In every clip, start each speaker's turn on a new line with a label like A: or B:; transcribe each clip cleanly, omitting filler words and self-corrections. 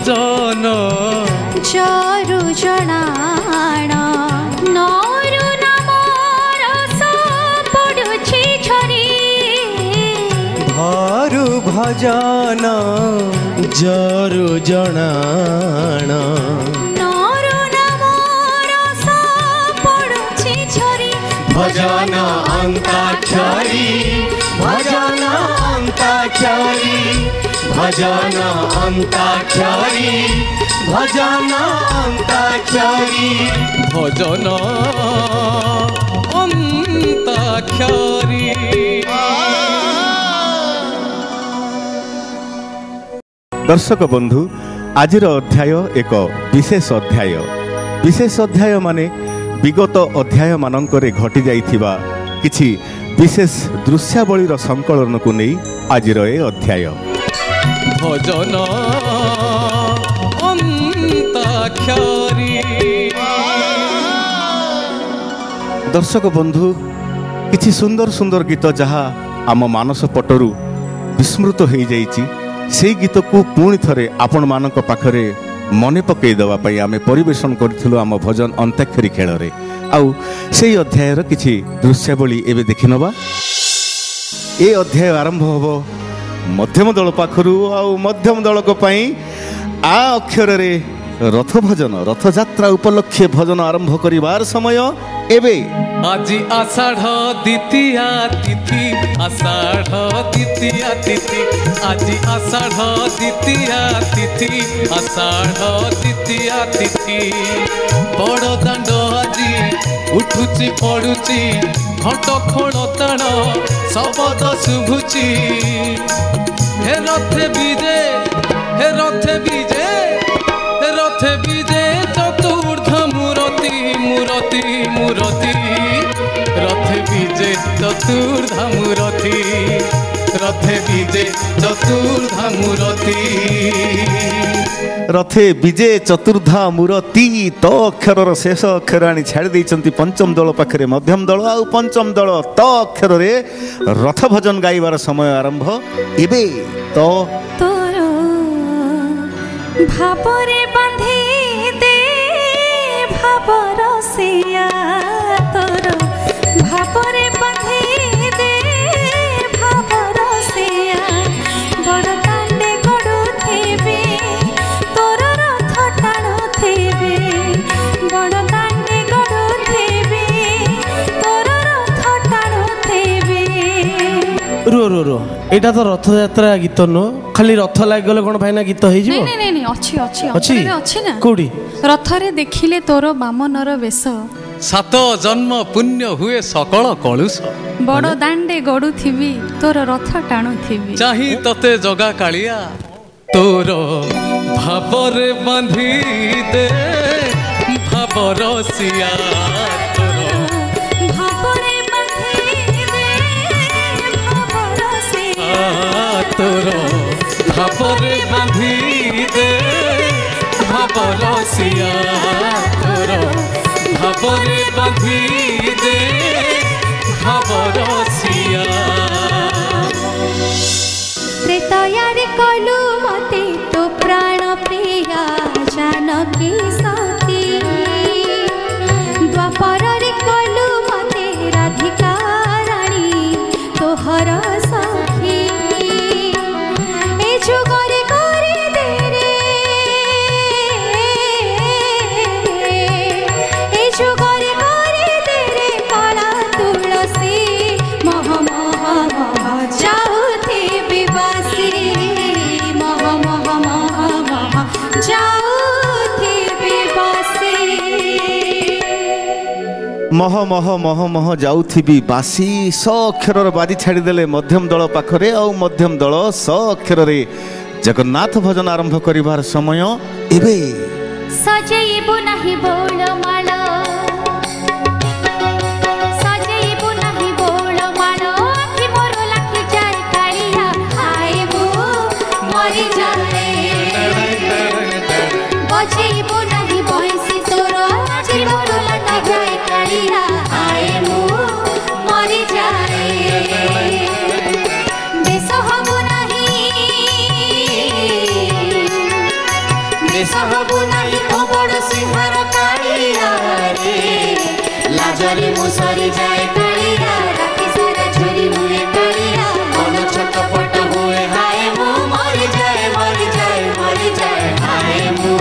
A: भजन
B: जरु जनाण नरु नाम रस पडुछि झरी
C: भरु भजन जरु जनाण
B: नरु नाम रस पडुछि झरी
C: भजन अंताक्षरी भजन अंताक्षरी भजन अंताक्षरी भजन अंताक्षरी
A: भजन अंताक्षरी।
C: दर्शक बंधु आजिर अध्याय एक विशेष अध्याय माने विगत अध्याय मानकरे घटी जाइथिबा किछि विशेष दृश्यावलीर संकलन को नहीं आजिर ए अध्याय
A: भजन अंताक्षरी।
C: दर्शक बंधु किछि सुंदर सुंदर गीत जहा आम मानस पटरु विस्मृत हो जाइछि से गीत को पुणी थरे आपण मानक पाखरे मने पकई देवा पई आमे परिवेशन करथिलु आम भजन अंताक्षरी खेल रे आउ से अध्यायर किछि दृश्यावली एबे देखिनबा। ए अध्याय आरंभ होबो मध्यम दल पाखरु आउ मध्यम दल को पई आ अक्षर रे रथ भजन रथ यात्रा उपलक्षे भजन आरंभ करिवार समय एबे
A: আজি आषाढ़ द्वितीया तिथि आषाढ़ द्वितीया तिथि আজি आषाढ़ द्वितीया तिथि आषाढ़ द्वितीया तिथि बड़ दांड আজি उठुची पड़ुची घंट खोण ताण शबद शुभुची हे रथे विजे हे रथे विजे हे रथे विजे चतुर्ध मूर्ति मूर्ति मूर्ति रथे विजे चतुर्धा मूर्ति रथे विजे चतुर्धा मूर्ति
C: रथे विजे चतुर्धा मूर्ति तो अक्षर शेष अक्षर आनी छाड़ी देइचंती पंचम दल पाखरे मध्यम दल आउ पंचम दल तो अक्षर रे रथ भजन गाइबार समय आरंभ एबे तो
B: तोर भाबरे बांधी दे भाबर सिया तोर भाबरे बांधी दे भाबर सिया बड़ दांडे गड़ु थेबे तोर रथ टाणु थेबे बड़ दांडे गड़ु थेबे तोर रथ टाणु थेबे।
D: रो रो रो एटा तो रथ यात्रा गीत नो खाली रथ लाग गले कोन भाईना गीत होई जिवो
B: नहीं नहीं नहीं अच्छी अच्छी
D: अच्छी
B: अच्छी ना
D: कोडी
B: रथ रे देखिले तोर बामनर वेश
A: सात जन्म पुण्य हुए सकल कलुष
B: बड़ दांडे गड़ु थिबी तोर रथ टाणु थिबी
A: चाही तते जगा कालिया तोर भाबरे बांधी दे भाबर सिया तोर
B: भाबरे बांधी दे भाबर सिया
A: तोर भाबरे बांधी दे भाबर सिया तोर भाबरे बांधी दे भाबर सिया।
B: त्रेतयारे कलु मते तो प्राण प्रिया जानकी सती द्वापर रे कलु मते राधिका रानी तोहर सखी ए जुगरे करे दे रे ए जुगरे करे दे रे काला तुलसी मह मह मह जाऊथे विवासी मह मह मह मह जाऊथे विवासी
C: मह मह मह मह जाउथिबी बासी स अक्षर बाजी छाड़ी देले मध्यम दल पाखरे आउ मध्यम दल स अक्षर रे जगन्नाथ भजन आरंभ करिवार समय एबे
B: सजैबु नाही बोल माल सजैबु नाही बोल माल आखि मोर लाखि जाय कालिया आइबु मरि जाए बजैबु नाही बंसी तोर आखि मोर लाखि जाय कालिया आइबु मरि जाए बेस हबु नाही ହବୁ ନାହିଁ ତୋ ବଡ଼ ସିଂହାର କାଳିଆ ରେ ଲାଜରେ ମୁଁ ସରିଯାଏ କାଳିଆ ରାତି ସାରା ଝୁରି ହୁଏ କାଳିଆ ମନ ଛଟପଟ ହୁଏ ହାୟ ମୁଁ ମରିଯାଏ ମରିଯାଏ ମରିଯାଏ ହାୟ ମୁଁ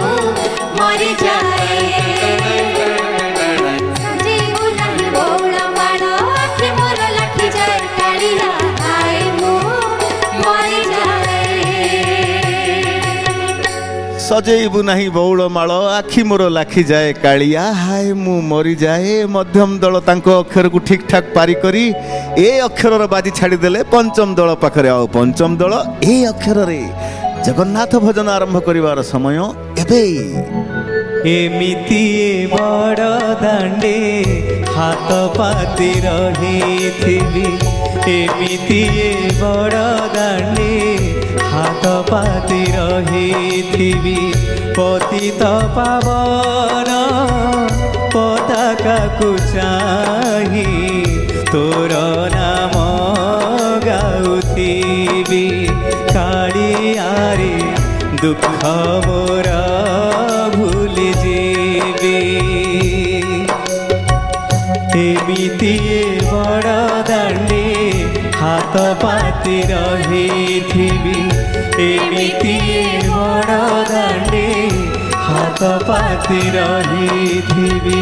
B: ମରିଯାଏ ସଜେଇବୁ ନାହିଁ ବଉଳ ମାଳ ଆଖି ମୋର ଲାଖିଯାଏ କାଳିଆ ହାୟ ମୁଁ ମରିଯାଏ
C: ସଜେଇବୁ ନାହିଁ ବଉଳ ମାଳ ଆଖି ମୋର ଲାଖିଯାଏ କାଳିଆ ହାୟ ମୁଁ ମରିଯାଏ। ମଧ୍ୟମ ଦଳ ତାଙ୍କ ଅକ୍ଷରକୁ ଠିକ୍ ଠାକ୍ ପାରି କରି ଏ ଅକ୍ଷରର ବାଜି ଛାଡ଼ିଦେଲେ ପଞ୍ଚମ ଦଳ ପାଖରେ। ଆଉ ପଞ୍ଚମ ଦଳ ଏ ଅକ୍ଷରରେ ଜଗନ୍ନାଥ ଭଜନ ଆରମ୍ଭ କରିବାର ସମୟ ଏବେ।
E: ଏମିତି ବଡ଼ ଦାଣ୍ଡେ ହାତ ପାତି ରହିଥିବି ଏମିତି ବଡ଼ ଦାଣ୍ଡେ ହାତ ପାତି ରହିଥିବି ପତିତ ପାବନ ପତାକାକୁ ଚାହିଁ ତୋର ନାମ ଗାଉଥିବି କାଳିଆରେ ଦୁଃଖ ମୋର ଭୁଲି ଯିବି ଏମିତି ବଡ଼ ଦାଣ୍ଡେ ହାତ ପାତି ରହିଥିବି ଏମିତି ବଡ଼ ଦାଣ୍ଡେ ହାତ ପାତି ରହିଥିବି।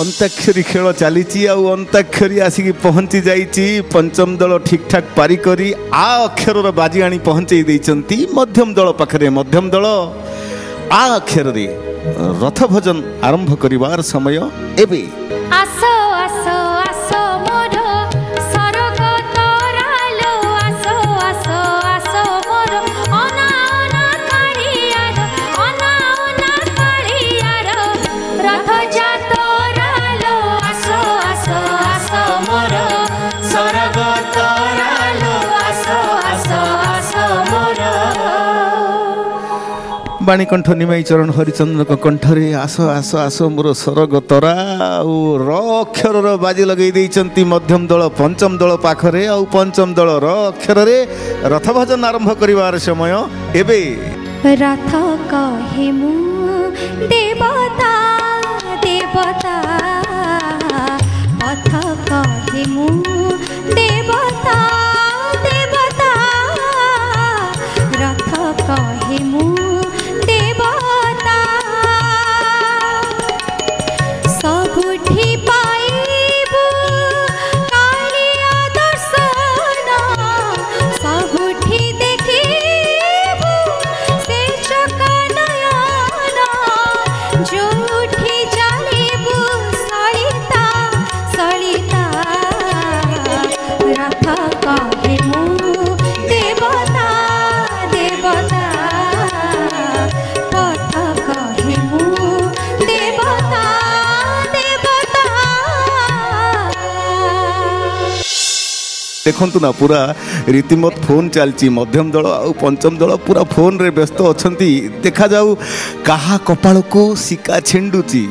C: ଅନ୍ତାକ୍ଷରୀ ଖେଳ ଚାଲିଛି ଆଉ ଅନ୍ତାକ୍ଷରୀ ଆସିକି ପହଞ୍ଚି ଯାଇଛି। ପଞ୍ଚମ ଦଳ ଠିକ୍ ଠାକ୍ ପାରି କରି ଆ ଅକ୍ଷରର ବାଜି ଆଣି ପହଞ୍ଚେଇ ଦେଇଛନ୍ତି ମଧ୍ୟମ ଦଳ ପାଖରେ। ମଧ୍ୟମ ଦଳ ଆ ଅକ୍ଷରରେ ରଥ ଭଜନ ଆରମ୍ଭ କରିବାର ସମୟ ଏବେ।
B: ଆସ ଆସ ଆସ ମୋର ସରଗ ତରାଲୋ ଆସ ଆସ ଆସ ମୋର ଅନା ଅନା କାଳିଆର ଅନା ଅନା କାଳିଆର ରଥ ଯାତରାଲୋ ଆସ ଆସ ଆସ ମୋର ସରଗ ତରାଲୋ ଆସ ଆସ ଆସ ମୋର
C: ବାଣୀକଣ୍ଠ ନିମାଇ ଚରଣ ହରିଚନ୍ଦ୍ରଙ୍କ କଣ୍ଠରେ ଆସ ଆସ ଆସ ମୋର ସରଗ ତରା। ଆଉ ର ଅକ୍ଷରର ବାଜି ଲଗେଇ ଦେଇଛନ୍ତି ମଧ୍ୟମ ଦଳ ପଞ୍ଚମ ଦଳ ପାଖରେ। ଆଉ ପଞ୍ଚମ ଦଳ ର ଅକ୍ଷରରେ ରଥ ଭଜନ ଆରମ୍ଭ କରିବାର ସମୟ ଏବେ।
B: ରଥ କହେ ମୁଁ ଦେବତା ଦେବତା ପଥ କହେ ମୁଁ ଦେବତା ଦେବତା ରଥ କହେ ମୁଁ ଦେବତା ସବୁଠି ପାଇବୁ କାଳିଆ ଦର୍ଶନ ସବୁଠି ଦେଖିବୁ ସେ ଚକା ନୟନ ଯୋଉଠି ଚାଲିବୁ ସଳିତା ସଳିତା ରଥ କହେ ମୁଁ ଦେବତା ଦେବତା ପଥ କହେ ମୁଁ ଦେବତା ଦେବତା
C: ଦେଖନ୍ତୁ ନା ପୁରା ରୀତିମତ ଫୋନ୍ ଚାଲିଛି। ମଧ୍ୟମ ଦଳ ଆଉ ପଞ୍ଚମ ଦଳ ପୁରା ଫୋନ୍ରେ ବ୍ୟସ୍ତ ଅଛନ୍ତି। ଦେଖାଯାଉ କାହା କପାଳକୁ ଶିକା ଛିଣ୍ଡୁଛି।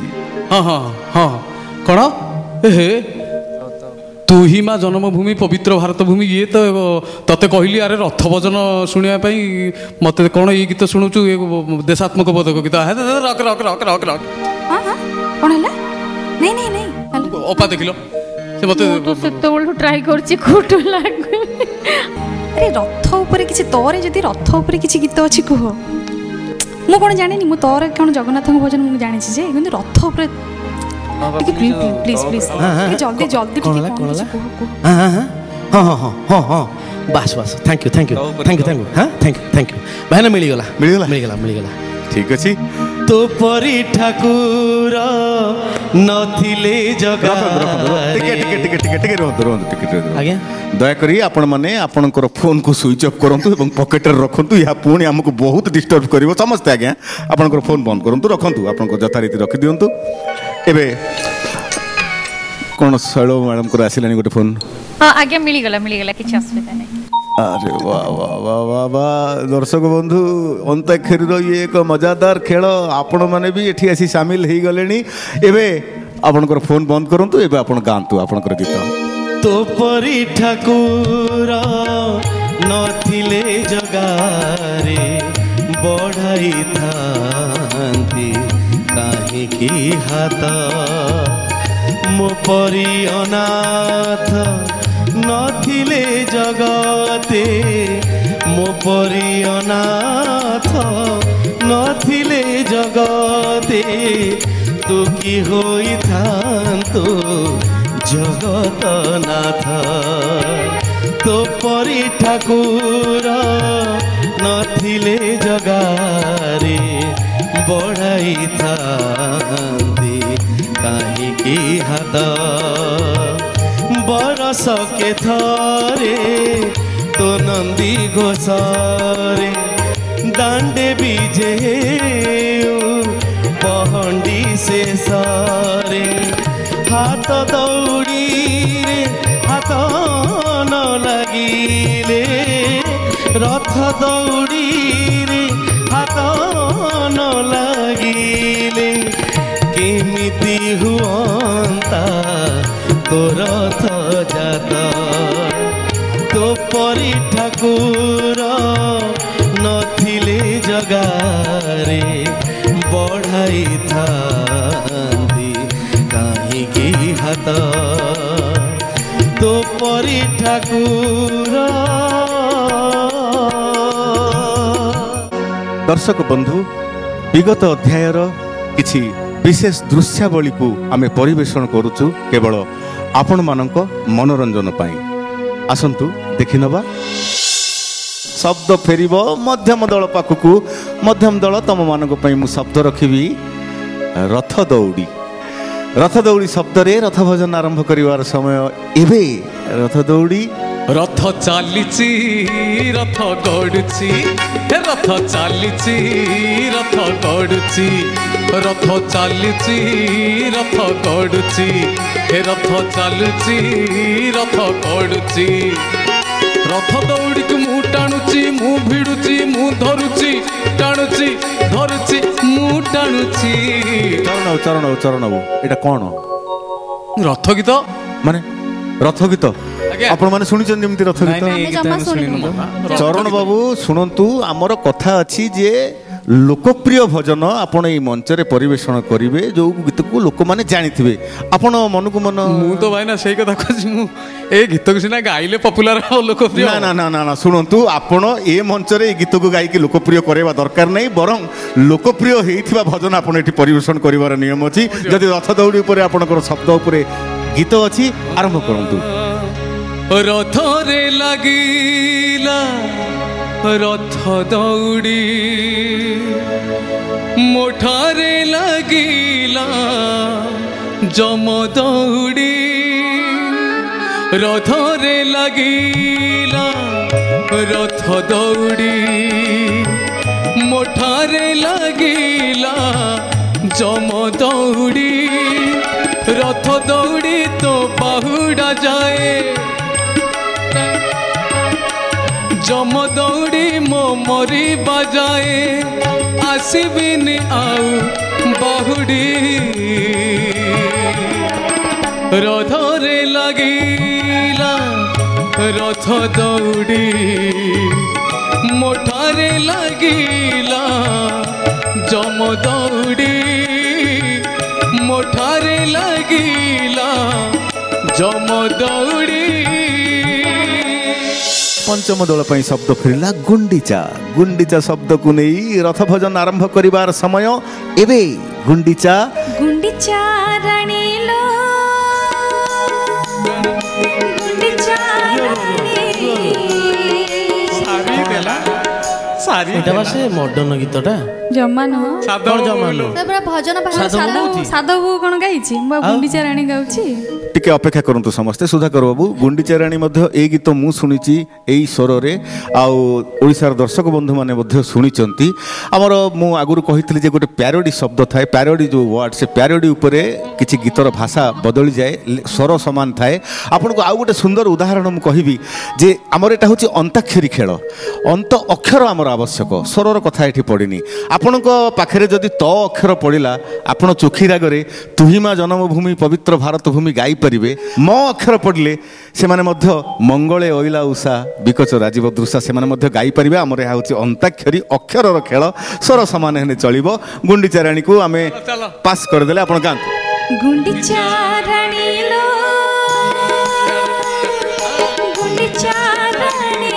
A: ହଁ ହଁ ହଁ କ'ଣ ହେ ତୁ ହିଁ ମା ଜନ୍ମଭୂମି ପବିତ୍ର ଭାରତ ଭୂମି ଇଏ ତ ତତେ କହିଲି ଆରେ ରଥ ଭଜନ ଶୁଣିବା ପାଇଁ ମତେ କ'ଣ ଏଇ ଗୀତ ଶୁଣୁଛୁ ଏ ଦେଶାତ୍ମକ ବୋଧକ ଗୀତ rock rock rock rock rock
B: ହଁ ହଁ କ'ଣ ହେଲା ନାଇଁ ନାଇଁ ନାଇଁ
A: ଅପା ଦେଖିଲ ସେ ମତେ
B: ସେତେବେଳୁ ଟ୍ରାଏ କରୁଛି କୋଉଠୁ ଲାଗୁ ଆରେ ରଥ ଉପରେ କିଛି ତୋରେ ଯଦି ରଥ ଉପରେ କିଛି ଗୀତ ଅଛି କୁହ। ମୁଁ କ'ଣ ଜାଣିନି ମୁଁ ତୋର କ'ଣ ଜଗନ୍ନାଥଙ୍କ ଭଜନ ମୁଁ ଜାଣିଛି ଯେ କିନ୍ତୁ ରଥ ଉପରେ ଟିକେ ପ୍ଲିଜ୍ ପ୍ଲିଜ୍ ପ୍ଲିଜ୍ ଟିକେ ଜଲ୍ଦି ଜଲ୍ଦି ଟିକେ କ'ଣ କିଛି କୁହ କୁହ।
D: ହଁ ହଁ ହଁ ହଁ ହଁ ବାସ୍ ବାସ୍ thank you thank you thank you thank you ହଁ ଥ୍ୟାଙ୍କ ୟୁ ଭାଇନା ମିଳିଗଲା
C: ମିଳିଗଲା?
D: ମିଳିଗଲା ମିଳିଗଲା
C: ଠିକ୍ ଅଛି।
E: ତୋ ପରି ଠାକୁର ନଥିଲେ ଜଗା
C: ଟିକେ ରୁହନ୍ତୁ
D: ଆଜ୍ଞା
C: ଦୟାକରି ଆପଣମାନେ ଆପଣଙ୍କର ଫୋନ୍କୁ ସୁଇଚ୍ ଅଫ୍ କରନ୍ତୁ ଏବଂ ପକେଟରେ ରଖନ୍ତୁ। ଏହା ପୁଣି ଆମକୁ ବହୁତ ଡିଷ୍ଟର୍ବ କରିବ। ସମସ୍ତେ ଆଜ୍ଞା ଆପଣଙ୍କର ଫୋନ୍ ବନ୍ଦ କରନ୍ତୁ ରଖନ୍ତୁ ଆପଣଙ୍କ ଯଥାରୀତି ରଖିଦିଅନ୍ତୁ। ଏବେ କ'ଣ ଶୈଳ ମ୍ୟାଡ଼ାମଙ୍କର ଆସିଲାଣି ଗୋଟେ ଫୋନ୍?
B: ଆଜ୍ଞା ମିଳିଗଲା ମିଳିଗଲା କିଛି ଅସୁବିଧା ନାହିଁ।
C: ଆରେ ବା ବା ବା ବା ବା ଦର୍ଶକ ବନ୍ଧୁ ଅନ୍ତାକ୍ଷରୀର ଇଏ ଏକ ମଜାଦାର ଖେଳ। ଆପଣମାନେ ବି ଏଠି ଆସି ସାମିଲ ହେଇଗଲେଣି। ଏବେ ଆପଣଙ୍କର ଫୋନ୍ ବନ୍ଦ କରନ୍ତୁ। ଏବେ ଆପଣ ଗାଆନ୍ତୁ ଆପଣଙ୍କର ଗୀତ।
E: ତୋ ପରି ଠାକୁର ନଥିଲେ ଜଗାରେ ବଢ଼ାଇଥା କାହିଁକି ହାତ ମୋ ପରି ଅନାଥ ନଥିଲେ ଜଗତେ ମୋ ପରି ଅନାଥ ନଥିଲେ ଜଗତେ ତୁ କି ହୋଇଥାନ୍ତୁ ଜଗତନାଥ ତୋ ପରି ଠାକୁର ନଥିଲେ ଜଗାରେ ବଢ଼ାଇଥାନ୍ତି କାହିଁକି ହାତ ବରଷକେ ଥରେ ତୋ ନନ୍ଦୀ ଘୋଷରେ ଦାଣ୍ଡେ ବିଜେ ପହଣ୍ଡି ଶେଷରେ ହାତ ଦୌଡ଼ିରେ ହାତ ନ ଲାଗିଲେ ରଥ ଦୌଡ଼ିରେ ହାତ ନ ଲାଗିଲେ କେମିତି ହୁଅନ୍ତା ତୋ ରଥ ଜାତ ତୋ ପରି ଠାକୁର ନଥିଲେ ଜଗାରେ ବଢ଼ାଇଥାନ୍ତି କାହିଁକି ହାତ ତୋ ପରି ଠାକୁର।
C: दर्शक बंधु विगत अध्यायर किछि विशेष दृश्यावली को आमे परिवेषण करुचु केवल आपण मानक मनोरंजन पाई। आसंतु देखि नबा। शब्द फेरिब मध्यम दल पाखकु मध्यम दल तम मानक पई मु शब्द रखिबी रथ दौड़ी। रथ दौड़ी शब्द रे रथ भजन आरंभ करिवार समय एबे रथ दौड़ी
A: रथ चालिची रथ गड़ुची रथ चालिची रथ गड़ुची रथ चालिची रथ गड़ुची रथ चालुची रथ गड़ुची रथ दौड़ी को मु टाणुची मु भिड़ुची मु धरुची टाणुची धरुची मु टाणुची।
C: चरण चरण चरण एटा कोन
A: रथ गीत
C: माने रथ गीत आपण माने सुनिछन जेमति रथ गीत चरण बाबू सुनंतु आमर कथा अछि जे लोकप्रिय भजन आपण ए मंच रे परिवेषण करिवे जो गीत को लोक माने जानिथिबे आपण मन को मन
A: मु तो भाई ना सेही कथा कहछि मु ए गीत को सिना गाइले पॉपुलर हो लोकप्रिय
C: ना ना ना ना ना सुनंतु आपण ए मंच रे ए गीत को गाई के लोकप्रिय करेवा दरकार नै बरं लोकप्रिय हेइथिबा भजन आपण एठी परिवेषण करिवार नियम अछि। जदि रथ दौड़ी ऊपर आपनकर शब्द ऊपर गीत अछि आरंभ करंतु।
A: रथ रे लागिला रथ दौड़ी मोठारे लागिला जम दौड़ी रथ रे लागिला रथ दौड़ी मोठारे लागिला जम दौड़ी रथ दौड़ी तो बाहुड़ा जाए जम दौड़ी मो मरी बजाए आसबिनी आउ बाहुड़ी रथ रे लागिला रथ दौड़ी मोठारे लागिला जम दौड़ी मोठारे लागिला जम दौड़ी।
C: पंचम दल पई शब्द फेरिला गुंडीचा। गुंडीचा शब्द को नहीं रथ भजन आरंभ करिवार समय एबे गुंडीचा
B: गुंडीचा रानी लो गुंडीचा रानी
A: सारी देला सारी
D: এটা বাসে মডর্ন গীতটা
B: जमान हो
A: साधव
D: जमान
B: तबरा भजन पाखर
D: साधव गाउथि?
B: साधव कोन गाइछि म गुंडीचा रानी गाउछि।
C: टिके अपेक्षा करंतु समस्ते सुधाकर बाबू गुंडीचा रानी मध्य ए गीत मु सुनिची एई स्वर रे आउ ओडिसार दर्शक बंधु माने मध्य सुनिचंती। हमर मु आगुरु कहितली जे गोटे पैरोडी शब्द थाए पैरोडी जो वर्ड से पैरोडी ऊपर किछि गीतर भाषा बदली जाए स्वर समान थाए। आपनको आउ गोटे सुंदर उदाहरण मु कहिबी जे हमर एटा होछि अंताक्षरी खेल अंत अक्षर हमर आवश्यक स्वरर कथा एठी पडिनी। ଆପଣଙ୍କ ପାଖରେ ଯଦି ତ ଅକ୍ଷର ପଡ଼ିଲା ଆପଣ ଚୋଖି ରାଗରେ ତୁହିମା ଜନ୍ମଭୂମି ପବିତ୍ର ଭାରତ ଭୂମି ଗାଇପାରିବେ। ମ ଅକ୍ଷର ପଡ଼ିଲେ ସେମାନେ ମଧ୍ୟ ମଙ୍ଗଳେ ଅଇଲା ଉଷା ବିକଚ ରାଜୀବ ଦୃଶା ସେମାନେ ମଧ୍ୟ ଗାଇପାରିବେ। ଆମର ଏହା ହେଉଛି ଅନ୍ତାକ୍ଷରୀ ଅକ୍ଷରର ଖେଳ। ସ୍ୱର ସମାନ ହେଲେ ଚଳିବ। ଗୁଣ୍ଡିଚା ରାଣୀକୁ ଆମେ ପାସ୍ କରିଦେଲେ ଆପଣ ଗାଆନ୍ତୁ।
B: ଗୁଣ୍ଡିଚା ରାଣୀ ଲୋ ଗୁଣ୍ଡିଚା ରାଣୀ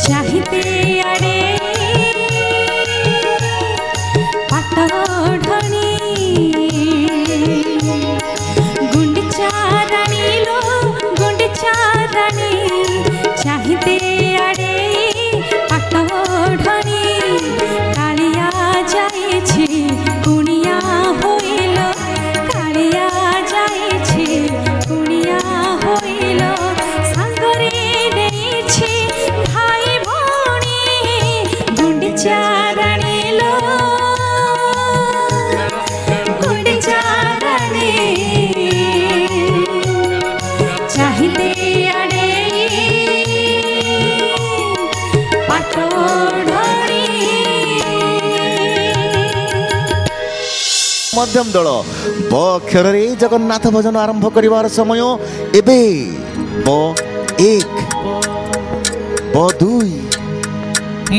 B: ଚାହିତେ ଆଡ଼େ ପାଟ ଢଣି ଗୁଣ୍ଡିଚା ରାଣୀ ଲୋ ଗୁଣ୍ଡିଚା ରାଣୀ ଚାହିତେ ଆଡ଼େ ପାଟ ଢଣି କାଳିଆ ଯାଇଛି କୁଣିଆ ହୋଇଲ କାଳିଆ ଯାଇଛି କୁଣିଆ ହୋଇଲ ସାଙ୍ଗରେ ନେଇଛି ଭାଇ ଭଉଣୀ ଗୁଣ୍ଡିଚା ରାଣୀ ଲୋ ଗୁଣ୍ଡିଚା ରାଣୀ ଚାହିତେ ଆଡ଼େ ପାଟ ଢଣି
C: ମଧ୍ୟମ ଦଳ ବ ଅକ୍ଷରରେ ଜଗନ୍ନାଥ ଭଜନ ଆରମ୍ଭ କରିବାର ସମୟ ଏବେ। ବ ଏକ ବ ଦୁଇ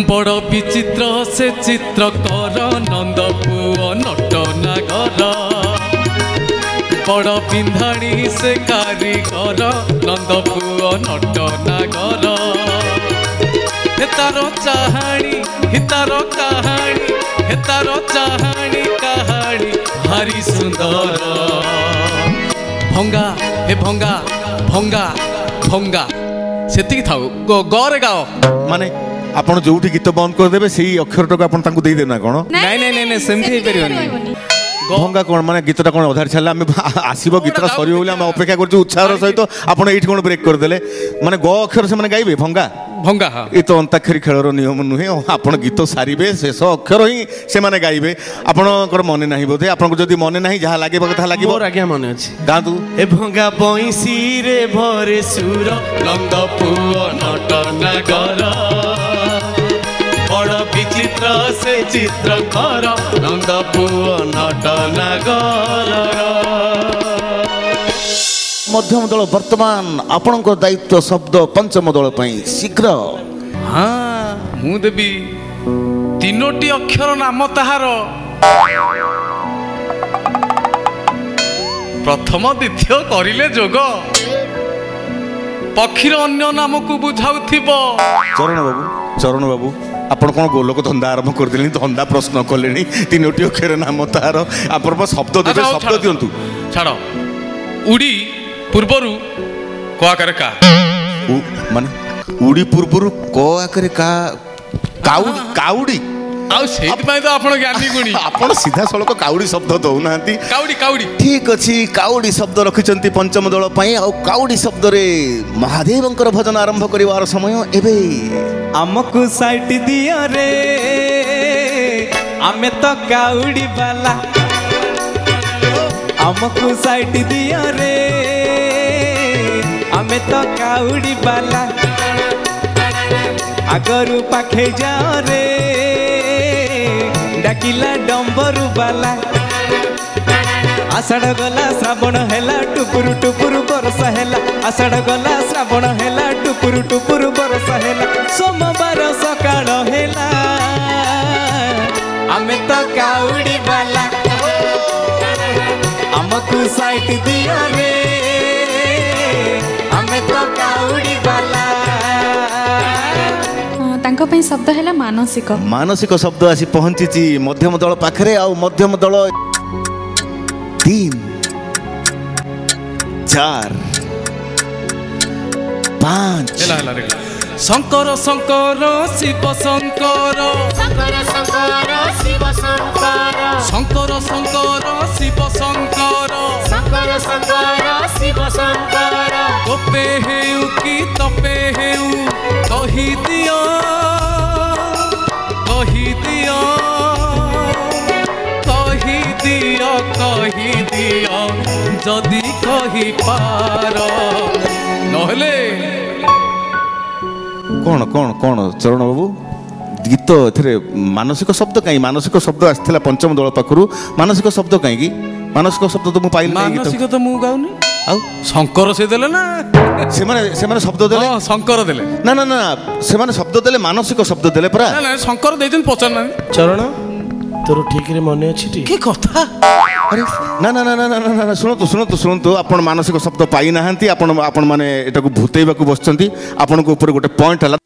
A: ବଡ଼ ବିଚିତ୍ର ସେ ଚିତ୍ରକର ନନ୍ଦ ପୁଅ ନଟ ନାଗର ବଡ଼ ପିନ୍ଧାଣୀ ସେ କାରିଗର ନନ୍ଦ ପୁଅ ନଟ ନାଗର ହେତାର ଚାହାଣୀ ହିତାର କାହାଣୀ ହେତାର ଚାହାଣୀ କାହାଣୀ ଭାରି ସୁନ୍ଦର ଭଙ୍ଗା ହେ ଭଙ୍ଗା ଭଙ୍ଗା ଭଙ୍ଗା ସେତିକି ଥାଉ ଗରେ ଗାଅ
C: ମାନେ ଆପଣ ଯୋଉଠି ଗୀତ ବନ୍ଦ କରିଦେବେ ସେଇ ଅକ୍ଷରଟାକୁ ଆପଣ ତାଙ୍କୁ ଦେଇଦେବେ ନା କଣ?
A: ନାଇଁ ନାଇଁ ନାଇଁ ସେମିତି ହେଇପାରିବନି।
C: ଭଙ୍ଗା କଣ ମାନେ ଗୀତଟା କଣ ଅଧାରେ ଛାଡ଼ିଲା ଆମେ ଆସିବ ଗୀତଟା ସରିବ ବୋଲି ଆମେ ଅପେକ୍ଷା କରୁଛୁ ଉତ୍ସାହର ସହିତ ଆପଣ ଏଇଠି କଣ ବ୍ରେକ୍ କରିଦେଲେ ମାନେ ଗ ଅକ୍ଷର ସେମାନେ ଗାଇବେ ଭଙ୍ଗା
A: ଭଙ୍ଗା ହଁ
C: ଏ ତ ଅନ୍ତାକ୍ଷରୀ ଖେଳର ନିୟମ ନୁହେଁ। ଆପଣ ଗୀତ ସାରିବେ ଶେଷ ଅକ୍ଷର ହିଁ ସେମାନେ ଗାଇବେ। ଆପଣଙ୍କର ମନେ ନାହିଁ ବୋଧେ? ଆପଣଙ୍କୁ ଯଦି ମନେ ନାହିଁ ଯାହା ଲାଗିବ କଥା ଲାଗିବ।
D: ମୋର ଆଜ୍ଞା ମନେ ଅଛି।
C: ଗାଆନ୍ତୁ।
E: ଏ ଭଙ୍ଗା ବଇଁଶୀରେ ଭରେ ସୁର ନନ୍ଦ ପୁଅ ନଟ ନାଗର ବଡ଼ ବିଚିତ୍ର ସେ ଚିତ୍ରକର ନନ୍ଦ ପୁଅ ନଟ ନାଗର।
C: ମଧ୍ୟମ ଦଳ ବର୍ତ୍ତମାନ ଆପଣଙ୍କ ଦାୟିତ୍ୱ ଶବ୍ଦ ପଞ୍ଚମ ଦଳ ପାଇଁ ଶୀଘ୍ର।
A: ହଁ ମୁଁ ଦେବି ତିନୋଟି ଅକ୍ଷର ନାମ ତାହାର ପ୍ରଥମ ଦ୍ୱିତୀୟ କରିଲେ ଯୋଗ ପକ୍ଷୀର ଅନ୍ୟ ନାମକୁ ବୁଝାଉଥିବ।
C: ଚରଣ ବାବୁ ଆପଣ କଣ ଗୋଲକ ଧନ୍ଦା ଆରମ୍ଭ କରିଦେଲେଣି? ଧନ୍ଦା ପ୍ରଶ୍ନ କଲେଣି। ତିନୋଟି ଅକ୍ଷର ନାମ ତାହାର ଆପଣ ଶବ୍ଦ ଦେବେ ଶବ୍ଦ ଦିଅନ୍ତୁ।
A: ଛାଡ଼ ଉଡ଼ି ପୂର୍ବରୁ କ ଆକାରେ କା
C: ମାନେ ଉଡ଼ି ପୂର୍ବରୁ କ ଆକାରେ କା କାଉଡ଼ି କାଉଡ଼ି
A: ଆଉ ସେଇଥିପାଇଁ ତ ଆପଣ ଜ୍ଞାନୀ ଗୁଣୀ।
C: ଆପଣ ସିଧାସଳଖ କାଉଡ଼ି ଶବ୍ଦ ଦଉନାହାନ୍ତି।
A: କାଉଡ଼ି କାଉଡ଼ି
C: ଠିକ ଅଛି କାଉଡ଼ି ଶବ୍ଦ ରଖିଛନ୍ତି ପଞ୍ଚମ ଦଳ ପାଇଁ। ଆଉ କାଉଡ଼ି ଶବ୍ଦରେ ମହାଦେବଙ୍କର ଭଜନ ଆରମ୍ଭ କରିବାର ସମୟ ଏବେ।
E: ଆମକୁ ସାଇଟ୍ ଦିଅ ରେ ଆମେ ତ କାଉଡ଼ି ବାଲା ଆମକୁ ସାଇଟ୍ ଦିଅ ରେ ଆମେ ତ କାଉଡ଼ି ବାଲା ଆଗରୁ ପାଖେଇ ଯାଅ ରେ ଡାକିଲା ଡମ୍ବରୁ ବାଲା ଆଷାଢ଼ ଗଲା ଶ୍ରାବଣ ହେଲା ଟୁପୁରୁ ଟୁପୁରୁ ବରଷା ହେଲା ଆଷାଢ଼ ଗଲା ଶ୍ରାବଣ ହେଲା ଟୁପୁରୁ ଟୁପୁରୁ ବରଷା ହେଲା ସୋମବାର ସକାଳ ହେଲା ଆମେ ତ କାଉଡ଼ି ବାଲା ଆମକୁ ସାଇଟ୍ ଦିଅ ରେ ଆମେ ତ କାଉଡ଼ି ବାଲା।
F: ତାଙ୍କ ପାଇଁ ଶବ୍ଦ ହେଲା ମାନସିକ।
C: ମାନସିକ ଶବ୍ଦ ଆସି ପହଞ୍ଚିଛି ମଧ୍ୟମ ଦଳ ପାଖରେ। ଆଉ ମଧ୍ୟମ ଦଳ 3 4 5
A: ଶଙ୍କର ଶଙ୍କର ଶିବ ଶଙ୍କର
B: ଶଙ୍କର ଶଙ୍କର ଶିବ ଶଙ୍କର
A: ଶଙ୍କର ଶଙ୍କର ଶିବ ଶଙ୍କର
B: ଶଙ୍କର ଶଙ୍କର ଶିବ ଶଙ୍କର
A: ତୋପେ ହେଉ କି ତପେ ହେଉ କହିଦିଅ କହିଦିଅ କହିଦିଅ କହିଦିଅ ଯଦି କହିପାର ନହେଲେ
C: କଣ କଣ କଣ ଚରଣ ବାବୁ ଗୀତ ଏଥିରେ ମାନସିକ ଶବ୍ଦ କାହିଁ ମାନସିକ ଶବ୍ଦ ଆସିଥିଲା ପଞ୍ଚମ ଦଳ ପାଖରୁ ମାନସିକ ଶବ୍ଦ କାହିଁକି ମାନସିକ ଶବ୍ଦ ତ ମୁଁ ପାଇଲି ନାହିଁ ଗୀତ।
A: ମାନସିକ ତ ମୁଁ ଗାଉନି
C: ଆଉ
A: ଶଙ୍କର ସେ ଦେଲେ ନା
C: ସେମାନେ ଶବ୍ଦ ଦେଲେ
A: ହଁ ଶଙ୍କର ଦେଲେ
C: ନା ନା ନା ସେମାନେ ଶବ୍ଦ ଦେଲେ ମାନସିକ ଶବ୍ଦ ଦେଲେ ପରା
A: ନା ନା ଶଙ୍କର ଦେଇଛନ୍ତି ପଚାରୁନାହାନ୍ତି
D: ଚରଣ ତୋର ଠିକରେ ମନେ ଅଛି ଟି?
A: କି କଥା
C: ଆରେ ନା ନା ନା ନା ନା ନା ନା ଶୁଣନ୍ତୁ ଶୁଣନ୍ତୁ ଶୁଣନ୍ତୁ ଆପଣ ମାନସିକ ଶବ୍ଦ ପାଇନାହାନ୍ତି ଆପଣ ମାନେ ଏଟାକୁ ଭୂତେଇବାକୁ ବସିଛନ୍ତି ଆପଣଙ୍କ ଉପରେ ଗୋଟେ ପଏଣ୍ଟ ହେଲା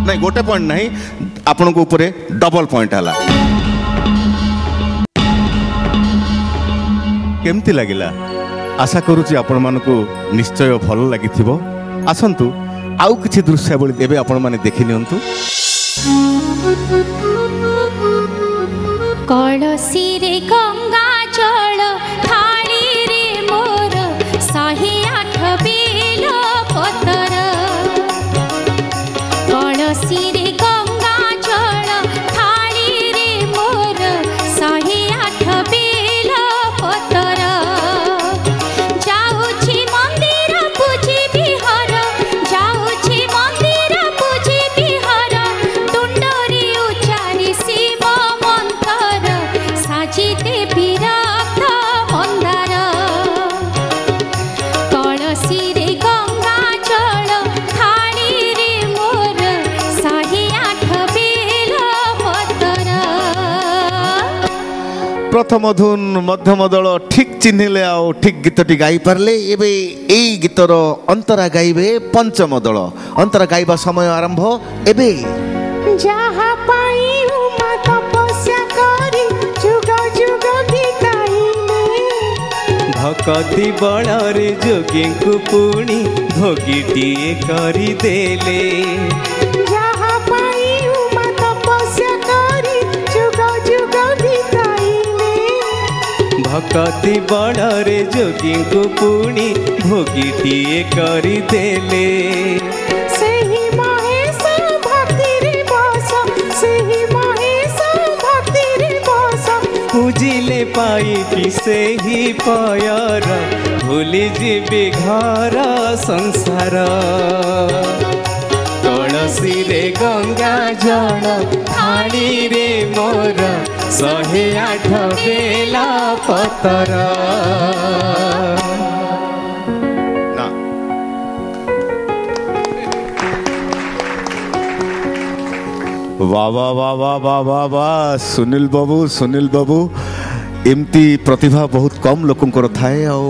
C: ନାଇଁ ଗୋଟେ ପଏଣ୍ଟ ନାହିଁ ଆପଣଙ୍କ ଉପରେ ଡବଲ ପଏଣ୍ଟ ହେଲା କେମିତି ଲାଗିଲା ଆଶା କରୁଛି ଆପଣମାନଙ୍କୁ ନିଶ୍ଚୟ ଭଲ ଲାଗିଥିବ ଆସନ୍ତୁ ଆଉ କିଛି ଦୃଶ୍ୟାବଳୀ ଏବେ ଆପଣମାନେ ଦେଖି ନିଅନ୍ତୁ
B: କଳସୀରେ ଗଙ୍ଗା ଜଳ ଥାଳିରେ ମୋର 108 ବେଲ ପତର କଳସୀରେ ଗଙ୍ଗା ଜଳ ଥାଳିରେ ମୋର 108 ବେଲ ପତର ଯାଉଛି ମନ୍ଦିର ପୂଜି ବିହାର ଯାଉଛି ମନ୍ଦିର ପୂଜି ବିହାର ତୁଣ୍ଡରେ ଉଚାରି ଶିବ ମନ୍ତ୍ର ସାଜିତେ ବିରକ୍ତ ମନ୍ଦାର କଳସୀରେ ଗଙ୍ଗା ଜଳ ଥାଳିରେ ମୋର 108 ବେଲ ପତର
C: ପ୍ରଥମ ଧୁନ ମଧ୍ୟମ ଦଳ ଠିକ୍ ଚିହ୍ନିଲେ ଆଉ ଠିକ୍ ଗୀତଟି ଗାଇପାରିଲେ ଏବେ ଏଇ ଗୀତର ଅନ୍ତରା ଗାଇବେ ପଞ୍ଚମ ଦଳ ଅନ୍ତରା ଗାଇବା ସମୟ ଆରମ୍ଭ ଏବେ
B: ଯାହା ପାଇଁ ଉମା ତପସ୍ୟା କରି ଯୁଗ ଯୁଗ ବିତାଇଲେ
E: ଭକତି ବଳରେ ଯୋଗୀଙ୍କୁ ପୁଣି ଭୋଗୀଟିଏ କରିଦେଲେ
B: ଯାହା ପାଇଁ ଉମା ତପସ୍ୟା କରି ଯୁଗ ଯୁଗ ବିତାଇଲେ
E: ଭକତି ବଳରେ ଯୋଗୀଙ୍କୁ ପୁଣି ଭୋଗୀଟିଏ କରିଦେଲେ
B: ସେହି ମହେଶ ଭକ୍ତିରେ ବସ ସେହି ମହେଶ ଭକ୍ତିରେ ବସ
E: ପୂଜିଲେ ପାଇବି ସେହି ପୟର ଭୁଲି ଯିବି ଘର ସଂସାର କଳସୀରେ ଗଙ୍ଗା ଜଳ ଥାଳିରେ ମୋର 108 ବେଲ ପତର
C: ନା ବାବା ବାବା ବାବା ବା ସୁନିଲ ବାବୁ ଏମିତି ପ୍ରତିଭା ବହୁତ କମ୍ ଲୋକଙ୍କର ଥାଏ ଆଉ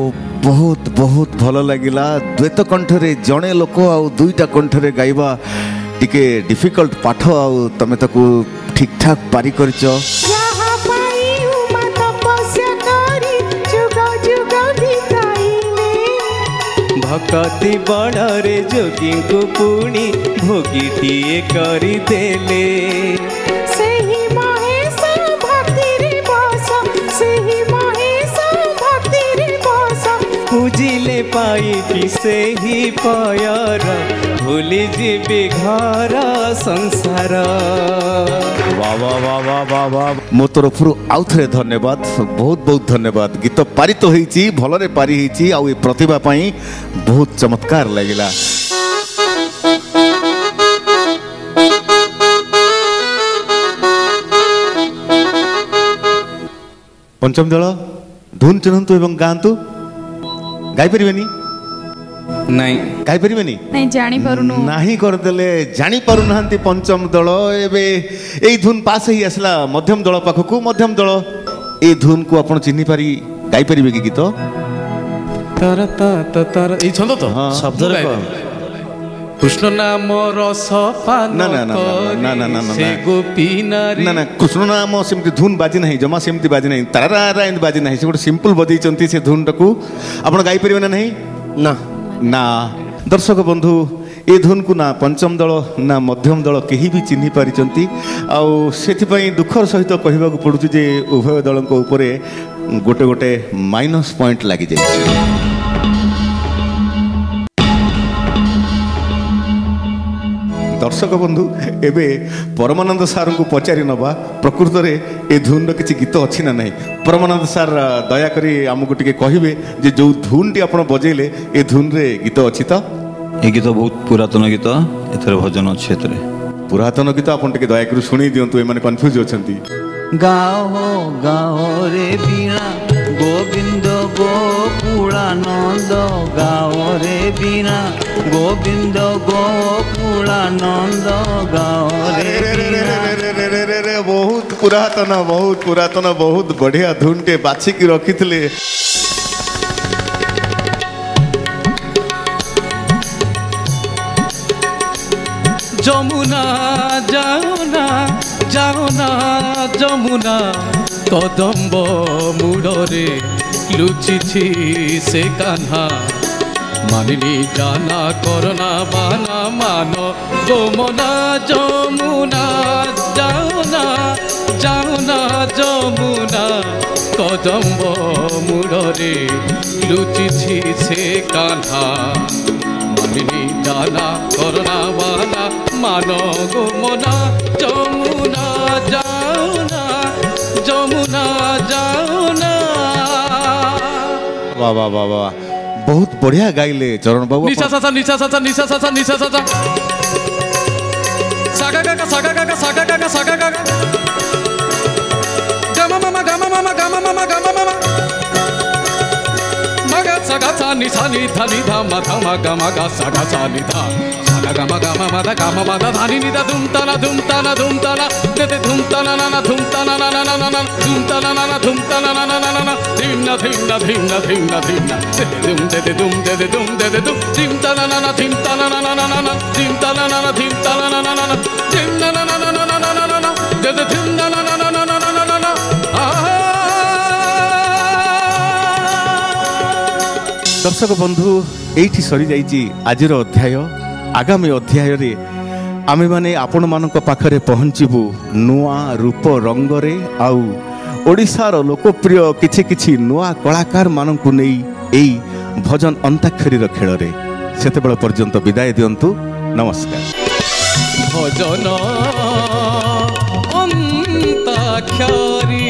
C: ବହୁତ ବହୁତ ଭଲ ଲାଗିଲା ଦ୍ୱୈତ କଣ୍ଠରେ ଜଣେ ଲୋକ ଆଉ ଦୁଇଟା କଣ୍ଠରେ ଗାଇବା ଟିକେ ଡିଫିକଲ୍ଟ ପାଠ ଆଉ ତମେ ତାକୁ ଠିକ୍ ଠାକ୍ ପାରି କରିଛ
B: ଯାହା ପାଇଁ ଉମା ତପସ୍ୟା କରି ଯୁଗ ଯୁଗ ବିତାଇଲେ
E: ଭକତି ବଳରେ ଯୋଗୀଙ୍କୁ ପୁଣି ଭୋଗୀଟିଏ କରିଦେଲେ
B: ସେହି ମହେଶ ଭକ୍ତିରେ ବସ ସେହି ମହେଶ ଭକ୍ତିରେ ବସ
E: ପୂଜିଲେ ପାଇବି ସେହି ପୟର ଭୁଲି ଯିବି ଘର ସଂସାର
C: ବାବା ବାବା ବାବା ମୋ ତରଫରୁ ଆଉ ଥରେ ଧନ୍ୟବାଦ ବହୁତ ବହୁତ ଧନ୍ୟବାଦ ଗୀତ ପାରିତ ହେଇଛି ଭଲରେ ପାରି ହେଇଛି ଆଉ ଏ ପ୍ରତିଭା ପାଇଁ ବହୁତ ଚମତ୍କାର ଲାଗିଲା ପଞ୍ଚମ ଦଳ ଧୁନ ଚିହ୍ନନ୍ତୁ ଏବଂ ଗାଆନ୍ତୁ ଗାଇପାରିବେନି
A: ନାଇଁ
C: ଗାଇପାରିବେନି
F: ନାଇଁ ଜାଣିପାରୁନୁ
C: ନାହିଁ କରିଦେଲେ ଜାଣିପାରୁନାହାନ୍ତି ପଞ୍ଚମ ଦଳ ଏବେ ଏଇ ଧୁନ ପାସ୍ ହେଇ ଆସିଲା ମଧ୍ୟମ ଦଳ ପାଖକୁ ମଧ୍ୟମ ଦଳ ଏଇ ଧୁନକୁ ଆପଣ ଚିହ୍ନି ପାରି ଗାଇପାରିବେ କି ଗୀତ
A: ତାର ତାର ଏଇ ଛନ୍ଦ ତ
C: ହଁ।
D: ଶବ୍ଦରେ କହ
A: କୃଷ୍ଣ ନାମ ରସ ପାନ
C: ନା, ନା, ନା, ନା, ନା, ନା, ନା, ନା,
A: ସେ
C: ନା।
A: ଗୋପୀ ନାରୀ
C: ନା ନା କୃଷ୍ଣ ନାମ ସେମିତି ଧୁନ ବାଜି ନାହିଁ ଜମା ସେମିତି ବାଜି ନାହିଁ ତାରା ଏମିତି ବାଜି ନାହିଁ ସେ ଗୋଟେ ସିମ୍ପଲ ବଜେଇଛନ୍ତି ସେ ଧୁନଟାକୁ ଆପଣ ଗାଇପାରିବେ ନା ନାହିଁ
D: ନା
C: ନା ଦର୍ଶକ ବନ୍ଧୁ ଏ ଧୁନକୁ ନା ପଞ୍ଚମ ଦଳ ନା ମଧ୍ୟମ ଦଳ କେହି ବି ଚିହ୍ନି ପାରିଛନ୍ତି ଆଉ ସେଥିପାଇଁ ଦୁଃଖର ସହିତ କହିବାକୁ ପଡ଼ୁଛି ଯେ ଉଭୟ ଦଳଙ୍କ ଉପରେ ଗୋଟେ ଗୋଟେ ମାଇନସ୍ ପଏଣ୍ଟ ଲାଗିଯାଇଛି ଦର୍ଶକ ବନ୍ଧୁ ଏବେ ପରମାନନ୍ଦ ସାର୍ଙ୍କୁ ପଚାରି ନେବା ପ୍ରକୃତରେ ଏ ଧୁନର କିଛି ଗୀତ ଅଛି ନା ନାହିଁ ପରମାନନ୍ଦ ସାର୍ ଦୟାକରି ଆମକୁ ଟିକେ କହିବେ ଯେ ଯେଉଁ ଧୁନଟି ଆପଣ ବଜେଇଲେ ଏ ଧୁନରେ ଗୀତ ଅଛି ତ
G: ଏ ଗୀତ ବହୁତ ପୁରାତନ ଗୀତ ଏଥିରେ ଭଜନ ଅଛି ଏଥିରେ
C: पुरातन गीत आपण टिके दया करू सुनी दियंतु एमाने कंफ्यूज अछंती।
E: गाओ गाओ रे बीणा गोविंद गोकुलानंद गाओ रे बीणा गोविंद गोकुलानंद गाओ रे बीणा।
C: बहुत पुरातन बहुत बढ़िया धुन टे बाछी की रखिथिले।
A: যমুনা যাও না যমুনা কদম্ব মূড়রে লুচিছি সে কাহ্না মানিনি জানা করোনা বানা মান গোমনা যমুনা যাও না যমুনা কদম্ব মূড়রে লুচিছি সে কাহ্না মানিনি জানা করোনা বানা মান গোমনা যমুনা যাও না
C: वाह वाह वाह वाह बहुत बढ़िया गाइले चरण बाबू।
A: निशा सासा सागा काका गमा मामा मगा सागा सा नि धा मा गमा गा सागा सा नि धा सागा गमा मा धा धा नि धा धुम ताना देते धुम ताना ना धुम ताना ना धुम ताना ना धुम ताना ना धीमना देते धुम देते धुम धीम ताना ना धीम ताना ना धीम ताना ना धीम ताना ना धीम ना देते धुम ना
C: दर्शक बंधु एठी सरी जाइछि आजिर अध्याय। आगामी अध्याय रे आमे माने आपण मानक पाखरे पहुँचबू नुआ रूप रंगरे आउ ओडिशार लोकप्रिय किछि नुआ कलाकार मानकु नै एई भजन अंताक्षरी रो खेल रे। सेतेबेल पर्यंत विदाय दियंतु। नमस्कार।
A: भजन अंताक्षरी